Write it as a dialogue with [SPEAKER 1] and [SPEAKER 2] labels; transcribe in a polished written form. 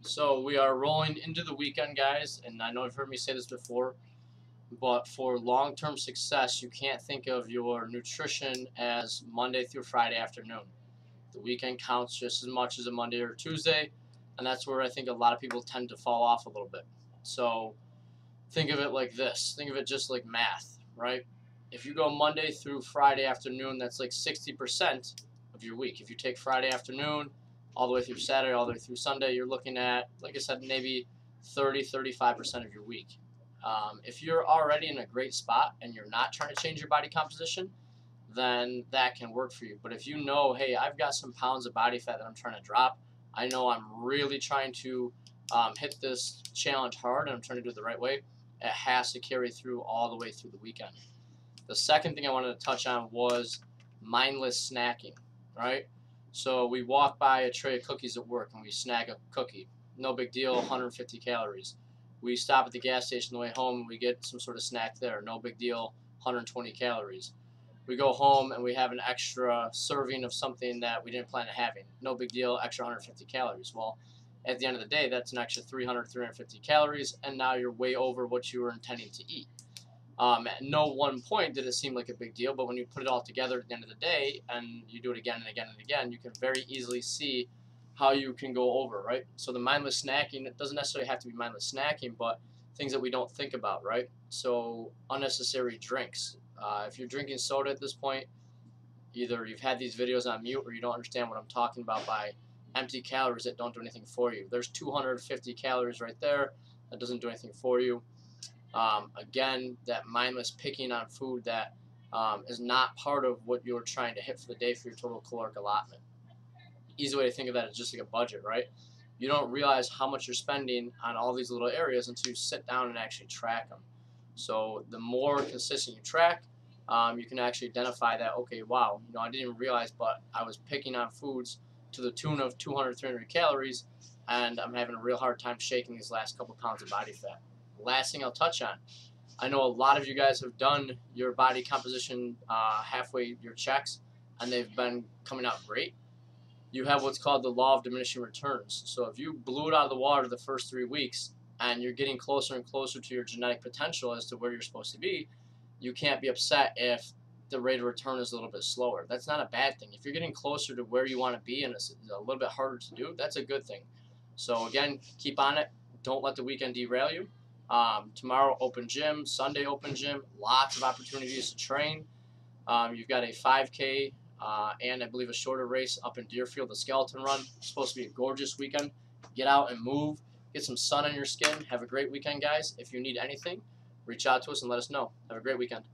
[SPEAKER 1] So we are rolling into the weekend, guys, and I know you've heard me say this before, but for long-term success, you can't think of your nutrition as Monday through Friday afternoon. The weekend counts just as much as a Monday or Tuesday, and that's where I think a lot of people tend to fall off a little bit. So think of it like this. Think of it just like math, right? If you go Monday through Friday afternoon, that's like 60% of your week. If you take Friday afternoon all the way through Saturday, all the way through Sunday, you're looking at, like I said, maybe 35% of your week. If you're already in a great spot and you're not trying to change your body composition, then that can work for you. But if you know, hey, I've got some pounds of body fat that I'm trying to drop, I know I'm really trying to hit this challenge hard and I'm trying to do it the right way, it has to carry through all the way through the weekend. The second thing I wanted to touch on was mindless snacking, right? So we walk by a tray of cookies at work and we snag a cookie. No big deal, 150 calories. We stop at the gas station on the way home and we get some sort of snack there. No big deal, 120 calories. We go home and we have an extra serving of something that we didn't plan on having. No big deal, extra 150 calories. Well, at the end of the day, that's an extra 300, 350 calories, and now you're way over what you were intending to eat. At no one point did it seem like a big deal, but when you put it all together at the end of the day and you do it again and again and again, you can very easily see how you can go over, right? So the mindless snacking, it doesn't necessarily have to be mindless snacking, but things that we don't think about, right? So unnecessary drinks. If you're drinking soda at this point, either you've had these videos on mute or you don't understand what I'm talking about by empty calories that don't do anything for you. There's 250 calories right there. That doesn't do anything for you. Again, that mindless picking on food that is not part of what you're trying to hit for the day for your total caloric allotment. Easy way to think of that is just like a budget, right? You don't realize how much you're spending on all these little areas until you sit down and actually track them. So the more consistent you track, you can actually identify that, okay, wow, I didn't even realize, but I was picking on foods to the tune of 200, 300 calories, and I'm having a real hard time shaking these last couple pounds of body fat. Last thing I'll touch on, I know a lot of you guys have done your body composition halfway your checks, and they've been coming out great. You have what's called the law of diminishing returns. So if you blew it out of the water the first 3 weeks and you're getting closer and closer to your genetic potential as to where you're supposed to be, you can't be upset if the rate of return is a little bit slower. That's not a bad thing. If you're getting closer to where you want to be and it's a little bit harder to do, that's a good thing. So again, keep on it. Don't let the weekend derail you. Tomorrow, open gym. Sunday, open gym. Lots of opportunities to train. You've got a 5K and I believe a shorter race up in Deerfield, the skeleton run. It's supposed to be a gorgeous weekend. Get out and move. Get some sun on your skin. Have a great weekend, guys. If you need anything, reach out to us and let us know. Have a great weekend.